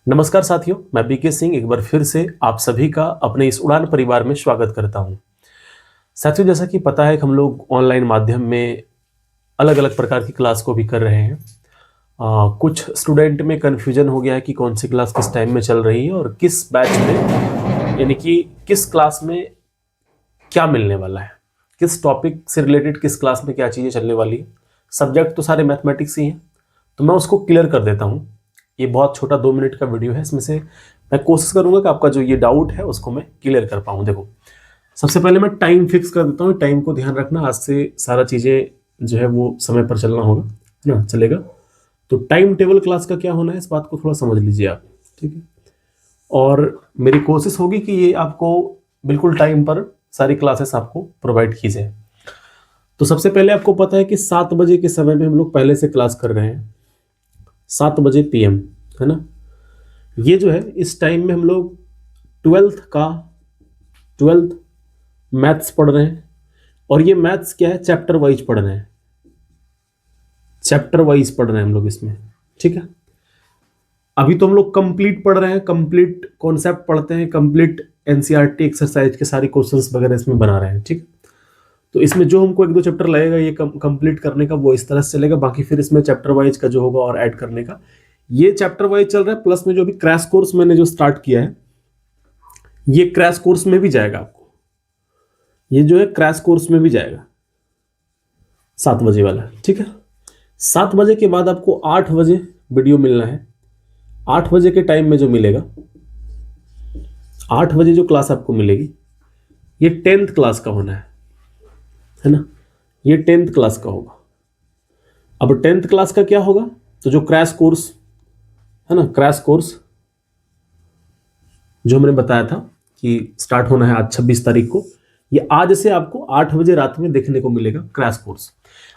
नमस्कार साथियों, मैं बीके सिंह एक बार फिर से आप सभी का अपने इस उड़ान परिवार में स्वागत करता हूं। साथियों, जैसा कि पता है कि हम लोग ऑनलाइन माध्यम में अलग अलग प्रकार की क्लास को भी कर रहे हैं। कुछ स्टूडेंट में कन्फ्यूजन हो गया है कि कौन सी क्लास किस टाइम में चल रही है और किस बैच में, यानी कि किस क्लास में क्या मिलने वाला है, किस टॉपिक से रिलेटेड किस क्लास में क्या चीज़ें चलने वाली है। सब्जेक्ट तो सारे मैथमेटिक्स ही हैं, तो मैं उसको क्लियर कर देता हूँ। ये बहुत छोटा 2 मिनट का वीडियो है, इसमें से मैं कोशिश करूंगा कि आपका जो ये डाउट है उसको मैं क्लियर कर पाऊँ। देखो, सबसे पहले मैं टाइम फिक्स कर देता हूँ। टाइम को ध्यान रखना, आज से सारा चीज़ें जो है वो समय पर चलना होगा, है ना, चलेगा। तो टाइम टेबल क्लास का क्या होना है, इस बात को थोड़ा समझ लीजिए आप, ठीक है। और मेरी कोशिश होगी कि ये आपको बिल्कुल टाइम पर सारी क्लासेस आपको प्रोवाइड की जाए। तो सबसे पहले आपको पता है कि 7 बजे के समय में हम लोग पहले से क्लास कर रहे हैं, 7 बजे PM, है ना। ये जो है इस टाइम में हम लोग 12th मैथ्स पढ़ रहे हैं। और ये मैथ्स क्या है, चैप्टर वाइज पढ़ रहे हैं, चैप्टर वाइज पढ़ रहे हैं हम लोग इसमें, ठीक है। अभी तो हम लोग कंप्लीट पढ़ रहे हैं, कंप्लीट कॉन्सेप्ट पढ़ते हैं, कंप्लीट NCERT एक्सरसाइज के सारे क्वेश्चंस वगैरह इसमें बना रहे हैं, ठीक। तो इसमें जो हमको 1-2 चैप्टर लगेगा ये कंप्लीट करने का, वो इस तरह से चलेगा। बाकी फिर इसमें चैप्टर वाइज का जो होगा और ऐड करने का, ये चैप्टर वाइज चल रहा है। प्लस में जो भी क्रैश कोर्स मैंने जो स्टार्ट किया है, ये क्रैश कोर्स में भी जाएगा आपको। ये जो है क्रैश कोर्स में भी जाएगा 7 बजे वाला, ठीक है। 7 बजे के बाद आपको 8 बजे वीडियो मिलना है। 8 बजे के टाइम में जो मिलेगा, 8 बजे जो क्लास आपको मिलेगी, ये 10th क्लास का होना है ना। ये 10th क्लास का होगा। अब 10th क्लास का क्या होगा, तो जो क्रैश कोर्स है ना, क्रैश कोर्स जो हमने बताया था कि स्टार्ट होना है आज 26 तारीख को, ये आज से आपको 8 बजे रात में देखने को मिलेगा क्रैश कोर्स।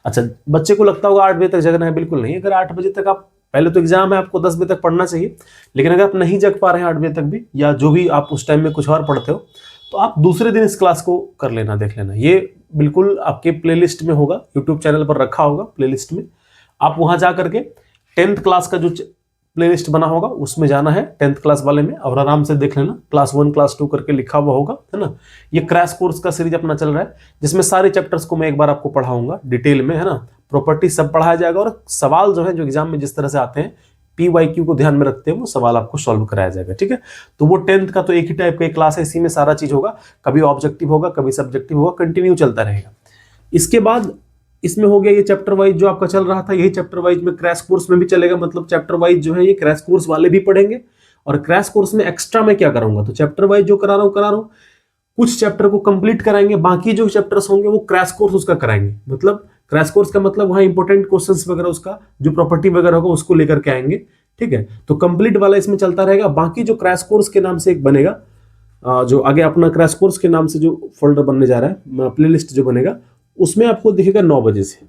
अच्छा, बच्चे को लगता होगा 8 बजे तक जगना है, बिल्कुल नहीं। अगर 8 बजे तक आप, पहले तो एग्जाम है, आपको 10 बजे तक पढ़ना चाहिए, लेकिन अगर आप नहीं जग पा रहे हैं 8 बजे तक भी, या जो भी आप उस टाइम में कुछ और पढ़ते हो, तो आप दूसरे दिन इस क्लास को कर लेना, देख लेना। ये बिल्कुल आपके प्लेलिस्ट में होगा, यूट्यूब चैनल पर रखा होगा प्लेलिस्ट में। आप वहां जा करके 10th क्लास का जो प्लेलिस्ट बना होगा उसमें जाना है, 10th क्लास वाले में, और आराम से देख लेना। क्लास 1 क्लास 2 करके लिखा हुआ होगा, है ना। ये क्रैश कोर्स का सीरीज अपना चल रहा है, जिसमें सारे चैप्टर्स को मैं एक बार आपको पढ़ाऊंगा डिटेल में, है ना। प्रॉपर्टी सब पढ़ाया जाएगा, और सवाल जो है जो एग्जाम में जिस तरह से आते हैं, PYQ को ध्यान में रखते हैं, वो सवाल आपको सॉल्व कराया जाएगा, ठीक है। तो वो 10th का तो एक ही टाइप का क्लास है, इसी में सारा चीज होगा। कभी ऑब्जेक्टिव होगा, कभी सब्जेक्टिव होगा, कंटिन्यू चलता रहेगा। इसके बाद इसमें हो गया ये चैप्टर वाइज जो आपका चल रहा था, यही चैप्टर वाइज में क्रैश कोर्स में भी चलेगा। मतलब चैप्टर वाइज जो है ये क्रैश कोर्स वाले भी पढ़ेंगे, और क्रैश कोर्स में एक्स्ट्रा मैं क्या कराऊंगा, तो चैप्टर वाइज जो करा रहा हूं, कुछ चैप्टर को कंप्लीट कराएंगे, बाकी जो चैप्टर्स होंगे वो क्रैश कोर्स उसका कराएंगे। मतलब क्रैश कोर्स का मतलब वहां इंपॉर्टेंट क्वेश्चंस वगैरह, उसका जो प्रॉपर्टी वगैरह होगा उसको लेकर के आएंगे, ठीक है। तो कंप्लीट वाला इसमें चलता रहेगा। बाकी जो क्रैश कोर्स के नाम से एक बनेगा, जो आगे अपना क्रैश कोर्स के नाम से जो फोल्डर बनने जा रहा है, प्लेलिस्ट जो बनेगा, उसमें आपको दिखेगा 9 बजे से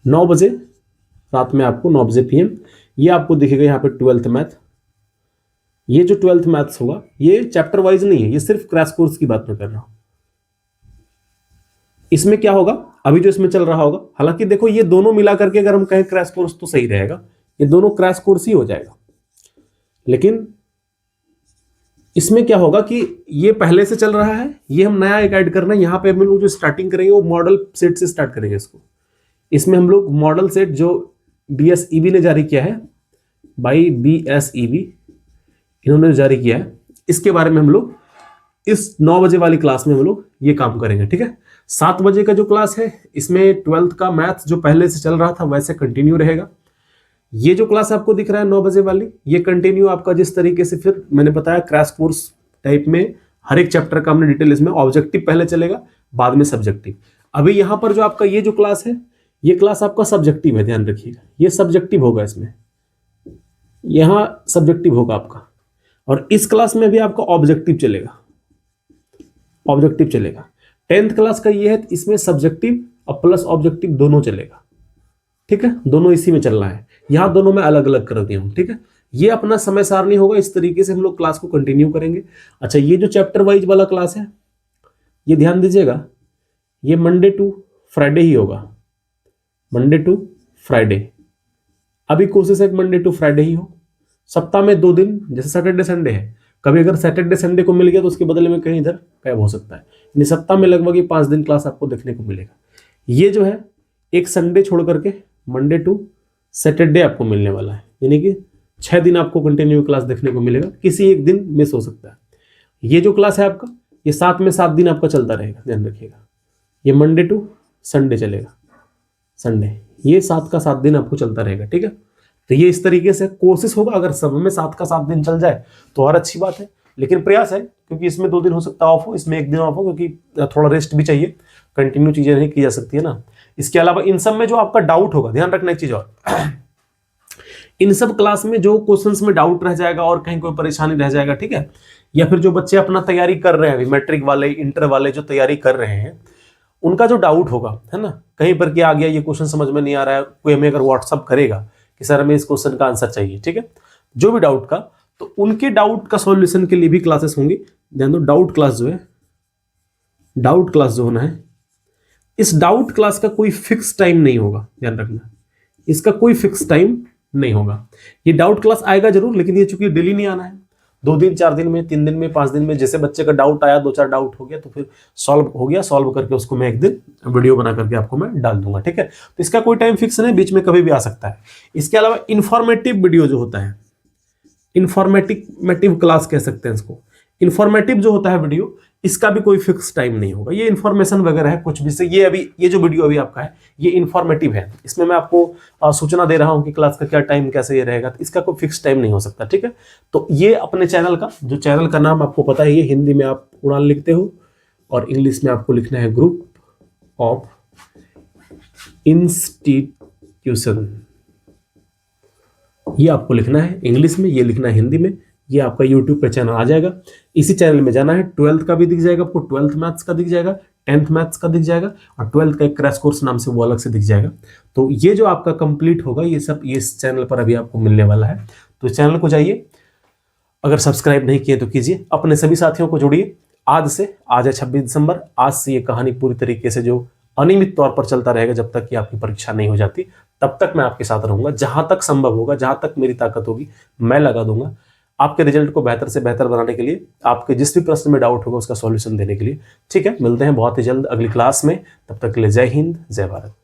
9 बजे रात में, आपको 9 बजे PM ये आपको दिखेगा यहाँ पे 12th मैथ। ये जो 12th मैथ्स होगा ये चैप्टर वाइज नहीं है, ये सिर्फ क्रैश कोर्स की बात मैं कर रहा हूं। इसमें क्या होगा, अभी जो इसमें चल रहा होगा, हालांकि देखो ये दोनों मिला करके अगर हम कहें क्रैश कोर्स तो सही रहेगा, ये दोनों क्रैश कोर्स ही हो जाएगा। लेकिन इसमें क्या होगा कि ये पहले से चल रहा है, ये हम नया एक ऐड करना है। यहाँ पे हम लोग जो स्टार्टिंग करेंगे वो मॉडल सेट से स्टार्ट करेंगे इसको। इसमें हम लोग मॉडल सेट जो BSEB ने जारी किया है, बाई BSEB इन्होंने जारी किया है, इसके बारे में हम लोग इस 9 बजे वाली क्लास में हम लोग ये काम करेंगे, ठीक है। 7 बजे का जो क्लास है, इसमें 12th का मैथ जो पहले से चल रहा था वैसे कंटिन्यू रहेगा। ये जो क्लास आपको दिख रहा है 9 बजे वाली, ये कंटिन्यू आपका जिस तरीके से, फिर मैंने बताया क्रैश कोर्स टाइप में हर एक चैप्टर का हमने डिटेल, इसमें ऑब्जेक्टिव पहले चलेगा, बाद में सब्जेक्टिव। अभी यहां पर जो आपका ये जो क्लास है, ये क्लास आपका सब्जेक्टिव है, ध्यान रखिएगा, ये सब्जेक्टिव होगा, इसमें यहां सब्जेक्टिव होगा आपका। और इस क्लास में भी आपका ऑब्जेक्टिव चलेगा, ऑब्जेक्टिव चलेगा। 10th क्लास का ये है, इसमें सब्जेक्टिव और प्लस ऑब्जेक्टिव दोनों चलेगा, ठीक है। दोनों इसी में चलना है, यहां दोनों में अलग अलग कर दिया हूं, ठीक है। ये अपना समय सारणी होगा, इस तरीके से हम लोग क्लास को कंटिन्यू करेंगे। अच्छा, ये जो चैप्टर वाइज वाला क्लास है, ये ध्यान दीजिएगा, ये मंडे टू फ्राइडे ही होगा, मंडे टू फ्राइडे। अभी कोशिश है मंडे टू फ्राइडे ही हो, सप्ताह में 2 दिन, जैसे सैटरडे संडे है, कभी अगर सैटरडे संडे को मिल गया तो उसके बदले में कहीं इधर गायब हो सकता है। यानी सप्ताह में लगभग ये 5 दिन क्लास आपको देखने को मिलेगा। ये जो है एक संडे छोड़ करके मंडे टू सैटरडे आपको मिलने वाला है, यानी कि 6 दिन आपको कंटिन्यू क्लास देखने को मिलेगा, किसी एक दिन मिस हो सकता है। ये जो क्लास है आपका, ये 7 में 7 दिन आपका चलता रहेगा, ध्यान रखिएगा। ये मंडे टू संडे चलेगा, संडे, ये 7 का 7 दिन आपको चलता रहेगा, ठीक है। तो ये इस तरीके से कोशिश होगा, अगर सब में 7 का 7 दिन चल जाए तो और अच्छी बात है, लेकिन प्रयास है, क्योंकि इसमें 2 दिन हो सकता है ऑफ हो, इसमें 1 दिन ऑफ हो, क्योंकि थोड़ा रेस्ट भी चाहिए, कंटिन्यू चीजें नहीं की जा सकती है ना। इसके अलावा इन सब में जो आपका डाउट होगा, ध्यान रखना एक चीज और, इन सब क्लास में जो क्वेश्चंस में डाउट रह जाएगा और कहीं कोई परेशानी रह जाएगा, ठीक है, या फिर जो बच्चे अपना तैयारी कर रहे हैं अभी, मैट्रिक वाले, इंटर वाले जो तैयारी कर रहे हैं, उनका जो डाउट होगा, है ना, कहीं पर क्या आ गया, ये क्वेश्चन समझ में नहीं आ रहा है, कोई हमें अगर व्हाट्सअप करेगा कि सर हमें इस क्वेश्चन का आंसर चाहिए, ठीक है, जो भी डाउट का, तो उनके डाउट का सॉल्यूशन के लिए भी क्लासेस होंगी। ध्यान दो, डाउट क्लास जो है, डाउट क्लास जो होना है, इस डाउट क्लास का कोई फिक्स टाइम नहीं होगा, ध्यान रखना, इसका कोई फिक्स टाइम नहीं होगा। ये डाउट क्लास आएगा जरूर, लेकिन ये चूंकि डेली नहीं आना है, 2 दिन 4 दिन में, 3 दिन में, 5 दिन में, जैसे बच्चे का डाउट आया, 2-4 डाउट हो गया तो फिर सॉल्व हो गया, सॉल्व करके उसको मैं एक दिन वीडियो बना करके आपको मैं डाल दूंगा, ठीक है। तो इसका कोई टाइम फिक्स नहीं, बीच में कभी भी आ सकता है। इसके अलावा इंफॉर्मेटिव वीडियो जो होता है, इंफॉर्मेटिव क्लास कह सकते हैं इसको, इंफॉर्मेटिव जो होता है वीडियो, इसका भी कोई फिक्स टाइम नहीं होगा। ये इन्फॉर्मेशन वगैरह है कुछ भी से, ये अभी ये जो वीडियो अभी आपका है ये इन्फॉर्मेटिव है, इसमें मैं आपको सूचना दे रहा हूं कि क्लास का क्या टाइम कैसे ये रहेगा, तो इसका कोई फिक्स टाइम नहीं हो सकता, ठीक है। तो ये अपने चैनल का, जो चैनल का नाम आपको पता है, ये हिंदी में आप उड़ान लिखते हो और इंग्लिश में आपको लिखना है ग्रुप ऑफ इंस्टीट्यूशन, ये आपको लिखना है इंग्लिश में, ये लिखना है हिंदी में, ये आपका YouTube पे चैनल आ जाएगा। इसी चैनल में जाना है, 12th का भी दिख जाएगा आपको, 12th मैथ्स का दिख जाएगा, 10th मैथ्स का दिख जाएगा, और 12th का एक क्रैश कोर्स नाम से वो अलग से दिख जाएगा। तो ये जो आपका कंप्लीट होगा, ये सब ये इस चैनल पर अभी आपको मिलने वाला है। तो इस चैनल को जाइए, अगर सब्सक्राइब नहीं किए तो कीजिए, अपने सभी साथियों को जोड़िए। आज है 26 दिसंबर, आज से ये कहानी पूरी तरीके से जो अनियमित तौर पर चलता रहेगा जब तक कि आपकी परीक्षा नहीं हो जाती, तब तक मैं आपके साथ रहूंगा, जहां तक संभव होगा, जहां तक मेरी ताकत होगी मैं लगा दूंगा आपके रिजल्ट को बेहतर से बेहतर बनाने के लिए, आपके जिस भी प्रश्न में डाउट होगा उसका सॉल्यूशन देने के लिए, ठीक है। मिलते हैं बहुत ही जल्द अगली क्लास में, तब तक के लिए जय हिंद, जय भारत।